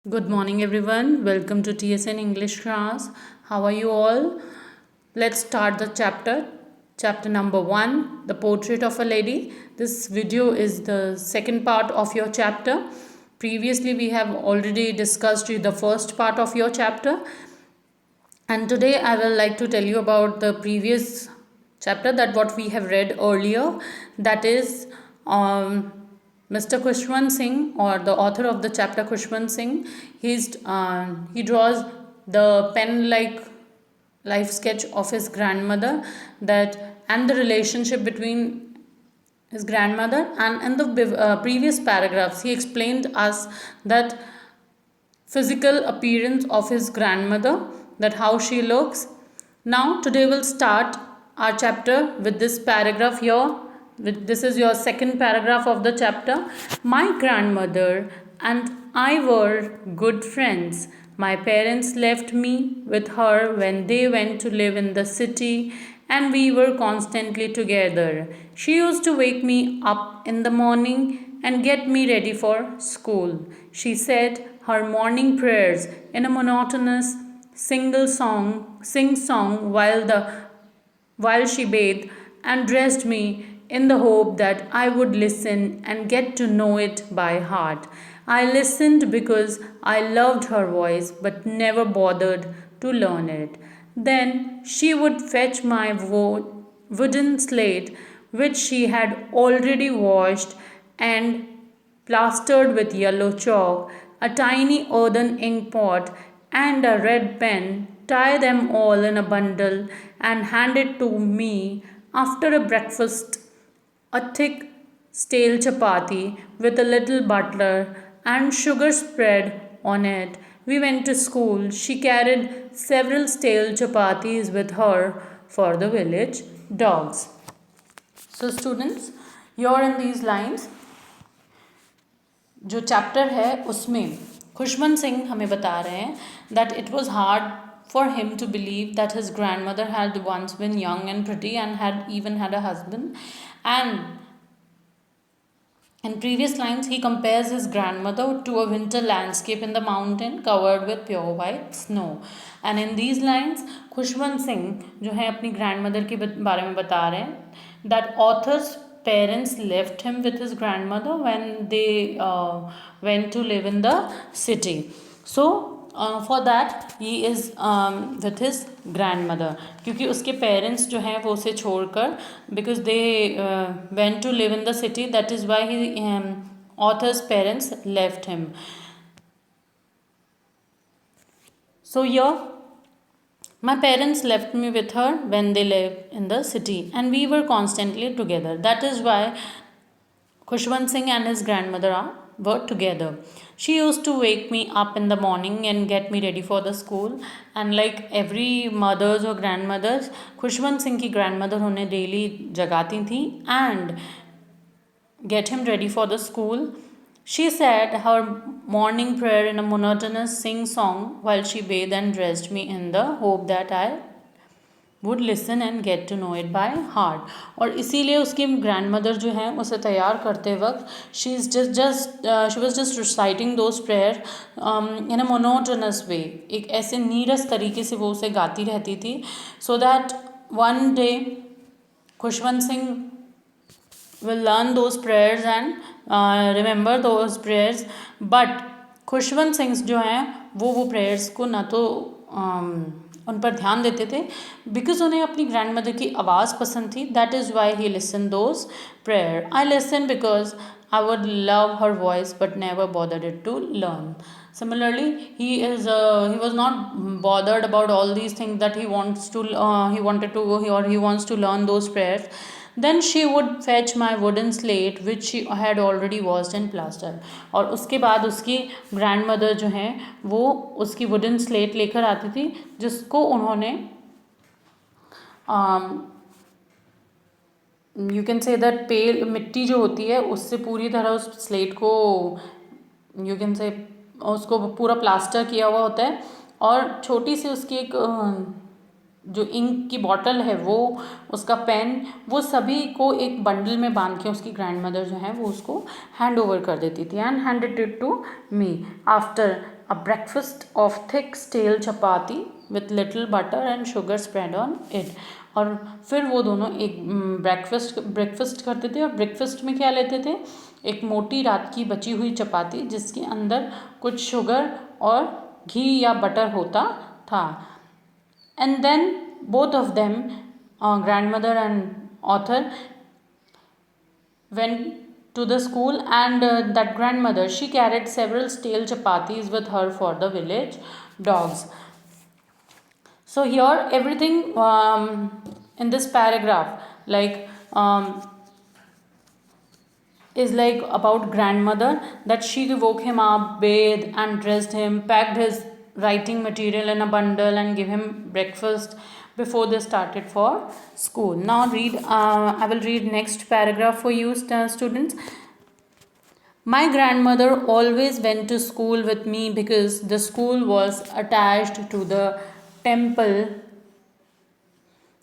Good morning, everyone. Welcome to TSN English class. How are you all? Let's start the chapter. Chapter number 1, The Portrait of a Lady. This video is the second part of your chapter. Previously, we have already discussed the first part of your chapter. And today, I will like to tell you about the previous chapter that what we have read earlier. That is Mr. Khushwant Singh, or the author of the chapter Khushwant Singh. He draws the pen-like life sketch of his grandmother, that and the relationship between his grandmother. And in the previous paragraphs, he explained us that physical appearance of his grandmother, that how she looks. Now today we'll start our chapter with this paragraph here. This is your second paragraph of the chapter. My grandmother and I were good friends. My parents left me with her when they went to live in the city, and we were constantly together. She used to wake me up in the morning and get me ready for school. She said her morning prayers in a monotonous sing song while she bathed and dressed me, in the hope that I would listen and get to know it by heart. I listened because I loved her voice but never bothered to learn it. Then she would fetch my wooden slate, which she had already washed and plastered with yellow chalk, a tiny earthen ink pot, and a red pen, tie them all in a bundle and hand it to me after a breakfast, a thick stale chapati with a little butter and sugar spread on it. We went to school. She carried several stale chapatis with her for the village dogs. So, students, here in these lines, जो chapter है उसमें खुशवंत सिंह हमें बता रहे हैं that it was hard for him to believe that his grand mother had once been young and pretty and had even had a husband and in previous lines, he compares his grandmother to a winter landscape in the mountain covered with pure white snow. And in these lines, Khushwant Singh जो है अपनी grandmother के बारे में बता रहे हैं that author's parents left him with his grandmother when they went to live in the city. So for that he is with his grand mother, क्योंकि उसके पेरेंट्स जो हैं वो उसे छोड़कर because they went to live in the city, that is why the author's parents left him. So here, my parents left me with her when they lived in the city, and we were constantly together. That is why Khushwant Singh and his grandmother were together. She used to wake me up in the morning and get me ready for the school. And like every mothers or grandmothers, Khushwant Singh की grandmother उन्हें daily जगाती थी and get him ready for the school. She said her morning prayer in a monotonous sing song while she bathed and dressed me, in the hope that I would listen and get to know it by heart. और इसीलिए उसकी grand mother जो है उसे तैयार करते वक्त she was just reciting those prayer in a monotonous way, एक ऐसे नीरस तरीके से वो उसे गाती रहती थी, so that one day Khushwant Singh will learn those prayers and remember those prayers. But Khushwant Singh जो हैं वो प्रेयर्स को ना तो उन पर ध्यान देते थे बिकॉज उन्हें अपनी ग्रैंड मदर की आवाज़ पसंद थी. That is why he listen those prayer. I listen because I would love her voice but never bothered it to learn. Similarly, he was not bothered about all these things that he wants to learn those prayers. Then she would fetch my wooden slate which she had already washed and plastered. और उसके बाद उसकी grand mother जो हैं वो उसकी wooden slate लेकर आती थी जिसको उन्होंने यू कैन से दैट पेल मिट्टी जो होती है उससे पूरी तरह उस स्लेट को यू कैन से उसको पूरा प्लास्टर किया हुआ होता है. और छोटी सी उसकी एक जो इंक की बॉटल है वो उसका पेन वो सभी को एक बंडल में बांध के उसकी ग्रैंड मदर जो है वो उसको हैंड ओवर कर देती थी and handed it to me after a breakfast of thick stale chapati with little butter and sugar spread on it. और फिर वो दोनों एक ब्रेकफास्ट करते थे, और ब्रेकफास्ट में क्या लेते थे, एक मोटी रात की बची हुई चपाती जिसके अंदर कुछ शुगर और घी या बटर होता था. And then both of them, grandmother and author, went to the school, and that grandmother, she carried several stale chapatis with her for the village dogs. So here everything in this paragraph is like about grandmother, that she woke him up, bathed and dressed him, packed his writing material in a bundle and gave him breakfast before they started for school. Now I will read next paragraph for you, students. My grandmother always went to school with me because the school was attached to the temple.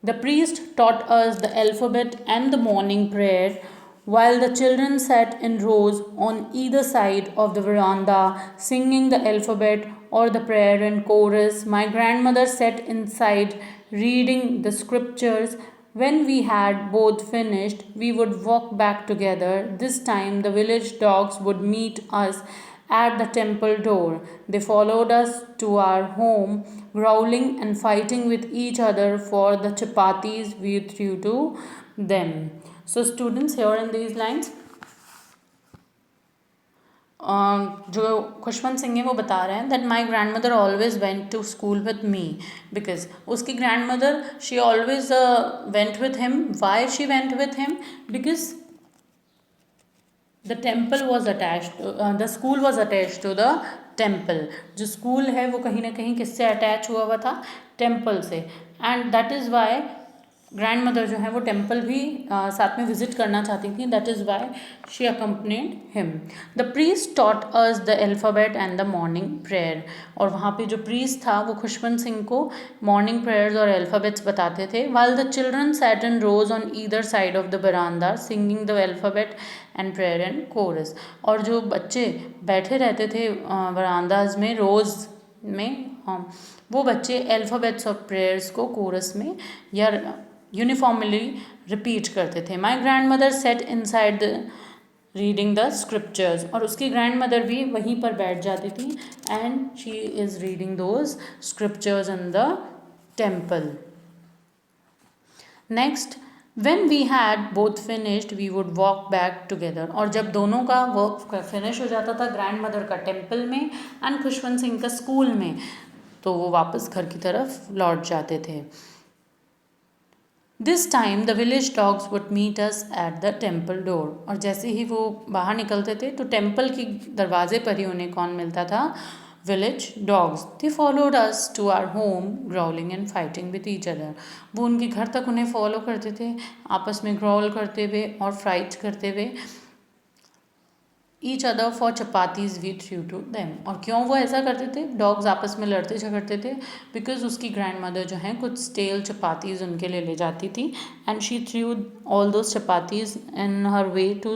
The priest taught us the alphabet and the morning prayer, while the children sat in rows on either side of the veranda, singing the alphabet or the prayer in chorus. My grandmother sat inside reading the scriptures. When we had both finished, we would walk back together. This time, the village dogs would meet us at the temple door. They followed us to our home, growling and fighting with each other for the chapatis we threw to them. So, students, here in these lines, जो खुशवंत सिंह है वो बता रहे हैं that my grandmother always went to school with me, because उसकी grandmother she always went with him. Why she went with him? Because the temple was attach, the school was attach to the temple. जो स्कूल है वो कहीं ना कहीं किससे attach हुआ था? टेम्पल से. And that is Y grand mother जो है वो टेम्पल भी साथ में विजिट करना चाहती थी. That is why she accompanied him. The priest taught us the alphabet and the morning prayer. और वहाँ पे जो प्रीस्ट था वो खुशवंत सिंह को मॉर्निंग प्रेयर्स और अल्फ़ाबेट्स बताते थे. While the children sat in rows on either side of the verandah singing the alphabet and prayer and chorus. और जो बच्चे बैठे रहते थे बरामदाज में रोज़ में, वो बच्चे अल्फ़ाबेट्स और प्रेयर्स को कोरस में या यूनिफॉर्मली रिपीट करते थे. My grand mother said in side the reading the scriptures. और उसकी ग्रैंड मदर भी वहीं पर बैठ जाती थी and she is reading those scriptures in the temple. Next, when we had both finished we would walk back together. और जब दोनों का वर्क फिनिश हो जाता था, ग्रैंड मदर का टेम्पल में एंड खुशवंत सिंह का स्कूल में, तो वो वापस घर की तरफ लौट जाते थे. This time the village dogs would meet us at the temple door. और जैसे ही वो बाहर निकलते थे तो टेम्पल की दरवाजे पर ही उन्हें कौन मिलता था? Village dogs. They followed us to our home growling and fighting with each other. वो उनके घर तक उन्हें फॉलो करते थे, आपस में ग्राउल करते हुए और फाइट करते हुए each other for chapatis we threw to them. और क्यों वो ऐसा करते थे? डॉग्स आपस में लड़ते झगड़ते थे बिकॉज उसकी ग्रैंड मदर जो है कुछ स्टेल चपातीज उनके लिए ले जाती थी and she threw all those chapatis in her way to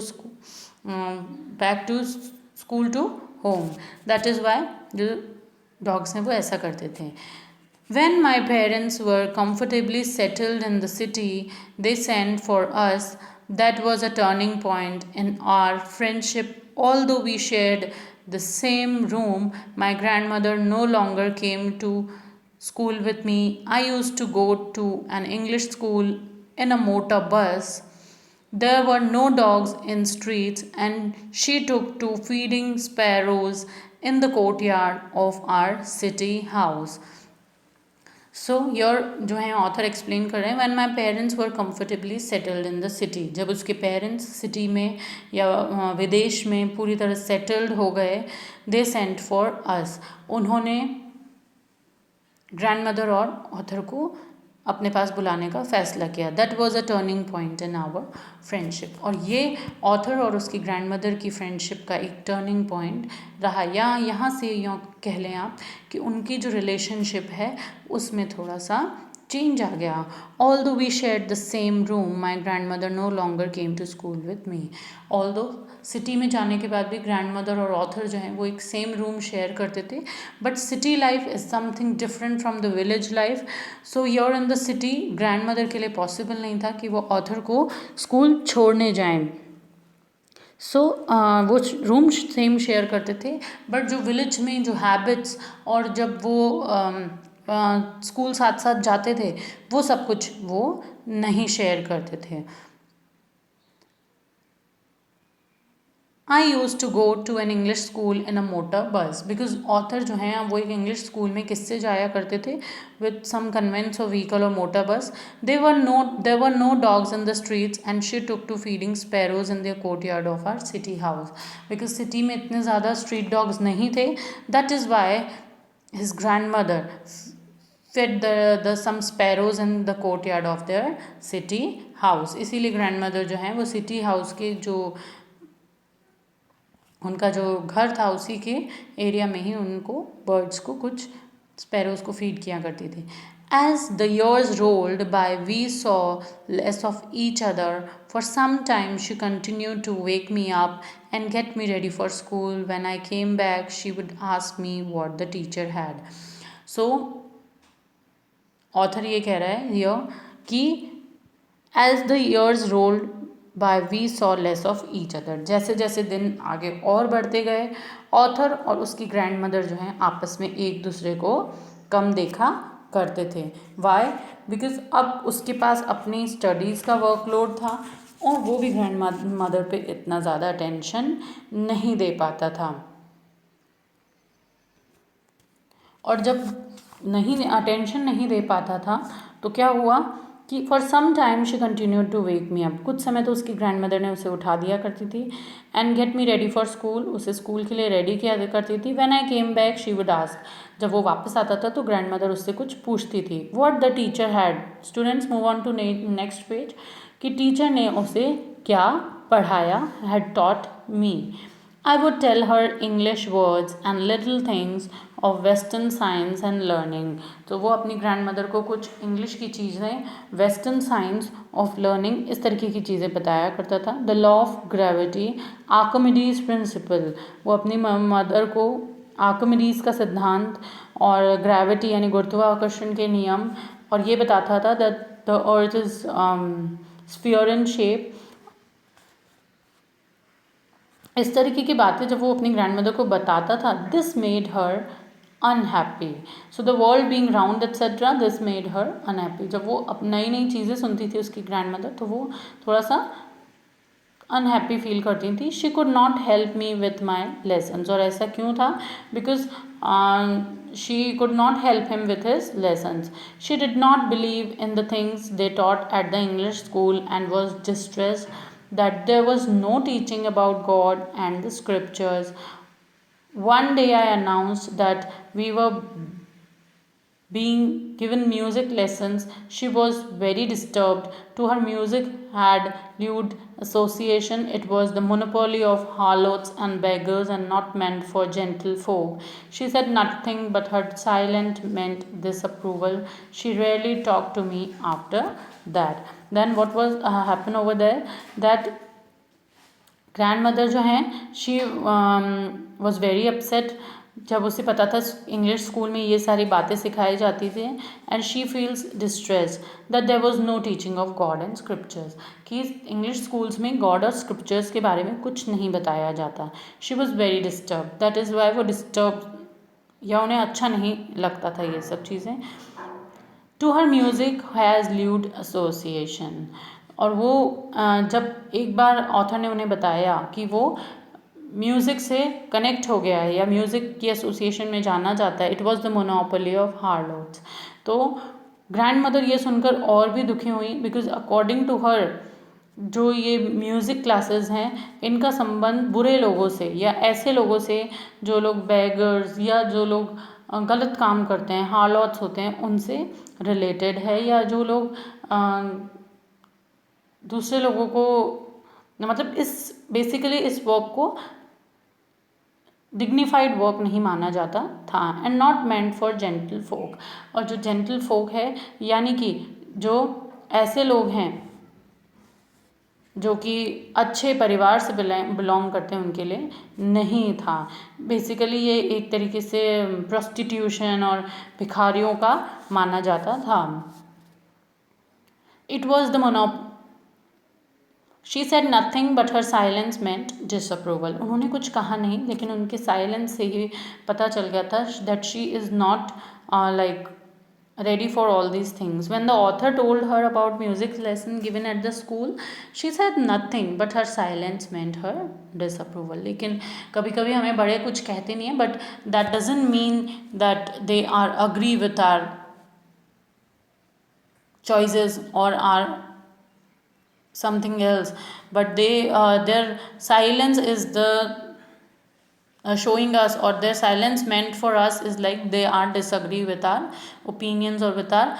back to school to home. That is why जो डॉग्स हैं वो ऐसा करते थे. When my parents were comfortably settled in the city, they sent for us. That was a turning point in our friendship. Although we shared the same room, my grandmother no longer came to school with me. I used to go to an English school in a motor bus. There were no dogs in streets, and she took to feeding sparrows in the courtyard of our city house. So your जो है author explain कर रहे हैं, when my parents were comfortably settled in the city. जब उसके parents city में या विदेश में पूरी तरह सेटल्ड हो गए, दे सेंट फॉर अस. उन्होंने ग्रैंड मदर और ऑथर को अपने पास बुलाने का फ़ैसला किया. That was a turning point in our friendship. और ये ऑथर और उसकी ग्रैंड मदर की फ्रेंडशिप का एक टर्निंग पॉइंट रहा. या यहाँ से यूँ कह लें आप कि उनकी जो रिलेशनशिप है उसमें थोड़ा सा चेंज आ गया. Although we share the same room my grandmother no longer came to school with me. Although city में जाने के बाद भी ग्रैंड मदर और ऑथर जो हैं वो एक सेम रूम शेयर करते थे, but city life is something different from the village life. So your in the city grand mother के लिए पॉसिबल नहीं था कि वो ऑथर को स्कूल छोड़ने जाएं. सो वो रूम सेम शेयर करते थे, बट जो विलेज में जो हैबिट्स और जब वो स्कूल साथ साथ जाते थे वो सब कुछ वो नहीं शेयर करते थे. I use to go to an English school in a motor bus. Because author जो हैं वो एक इंग्लिश स्कूल में किससे जाया करते थे, विथ सम कन्वेंस और व्हीकल और motor bus. There were no dogs in the streets and she took to feeding sparrows in the courtyard of our city house. Because city में इतने ज़्यादा स्ट्रीट डॉग्स नहीं थे. That is why his grand mother fed the some sparrows in the courtyard of their city house. इसीलिए grand mother जो हैं वो city house के जो उनका जो घर था उसी के एरिया में ही उनको बर्ड्स को कुछ स्पैरोज को फीड किया करती थी. As the years rolled by, we saw less of each other. For some time, she continued to wake me up and get me ready for school. When I came back, she would ask me what the teacher had. So, author ये कह रहा है here कि as the years rolled by we saw less of each other. जैसे जैसे दिन आगे और बढ़ते गए ऑथर और उसकी ग्रैंड मदर जो हैं आपस में एक दूसरे को कम देखा करते थे. वाई? बिकॉज अब उसके पास अपनी स्टडीज़ का वर्कलोड था और वो भी ग्रैंड मदर पे इतना ज़्यादा अटेंशन नहीं दे पाता था. और जब अटेंशन नहीं दे पाता था तो क्या हुआ कि for some time she continued to wake me up. कुछ समय तो उसकी ग्रैंड मदर ने उसे उठा दिया करती थी. And get me ready for school. उसे स्कूल के लिए रेडी किया करती थी. When I came back she would ask. जब वो वापस आता था तो ग्रैंड मदर उससे कुछ पूछती थी. What the teacher had. Students move on to next page. कि टीचर ने उसे क्या पढ़ाया, had taught me. I would tell her English words and little things of Western science and learning. तो वो अपनी ग्रैंड मदर को कुछ इंग्लिश की चीज़ें, वेस्टर्न साइंस ऑफ लर्निंग, इस तरीके की चीज़ें बताया करता था. The law of gravity, Archimedes principal. वो अपनी मदर को आर्किमिडीज का सिद्धांत और ग्रेविटी यानी गुरुत्वाकर्षण के नियम और ये बताता था that the earth is sphere in shape. इस तरीके की बातें जब वो अपनी ग्रैंड मदर को बताता था, this made her unhappy. So the world being round etcetera, this made her unhappy. जब वो अब नई नई चीज़ें सुनती थी उसकी ग्रैंड मदर तो वो थोड़ा सा अनहैप्पी फील करती थी. She could not help me with my lessons. और ऐसा क्यों था? Because she could not help him with his lessons. She did not believe in the things they taught at the English school and was distressed that there was no teaching about God and the scriptures. One day I announced that we were being given music lessons. She was very disturbed. To her, music had lewd association. It was the monopoly of harlots and beggars and not meant for gentle folk. She said nothing, but her silence meant disapproval. She rarely talked to me after that. Then what was happen over there, that grand mother जो हैं she was very upset जब उसे पता था English school में ये सारी बातें सिखाई जाती थी. And she feels distress that there was no teaching of God and scriptures. कि इंग्लिश स्कूल्स में गॉड और स्क्रिप्चर्स के बारे में कुछ नहीं बताया जाता. She was very disturb. That is why वो डिस्टर्ब या उन्हें अच्छा नहीं लगता था ये सब चीज़ें. To her music has lewd association. और वो जब एक बार ऑथर ने उन्हें बताया कि वो म्यूज़िक से कनेक्ट हो गया है या म्यूज़िक की एसोसिएशन में जाना जाता है, it was the monopoly of harlots. तो ग्रैंड मदर ये सुनकर और भी दुखी हुई. बिकॉज अकॉर्डिंग टू हर जो ये म्यूज़िक क्लासेस हैं इनका संबंध बुरे लोगों से या ऐसे लोगों से जो लोग बेगर्स या जो लोग गलत काम करते हैं, हार्लॉट्स होते हैं, उनसे रिलेटेड है. या जो लोग दूसरे लोगों को मतलब इस बेसिकली इस वर्क को डिग्निफाइड वर्क नहीं माना जाता था and not meant for gentle folk. और जो जेंटल फोक है यानी कि जो ऐसे लोग हैं जो कि अच्छे परिवार से बिलोंग करते हैं उनके लिए नहीं था। बेसिकली ये एक तरीके से प्रोस्टिट्यूशन और भिखारियों का माना जाता था। It was the monop she said nothing but her silence meant disapproval. उन्होंने कुछ कहा नहीं लेकिन उनके साइलेंस से ही पता चल गया था that she is not like ready for all these things. When the author told her about music lesson given at the school, she said nothing but her silence meant her disapproval. लेकिन कभी कभी हमें बड़े कुछ कहते नहीं हैं, but that doesn't mean that they are agree with our choices or our something else, but they their silence is the showing us, or their silence meant for us is like they are disagree with our opinions or with our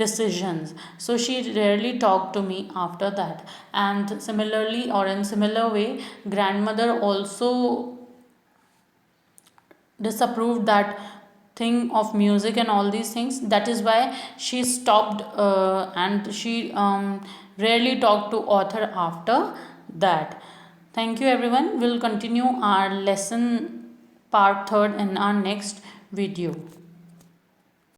decisions. So she rarely talked to me after that. And similarly, or in similar way, grandmother also disapproved that thing of music and all these things. That is why she stopped and she rarely talked to author after that. Thank you everyone. We'll continue our lesson part 3 in our next video.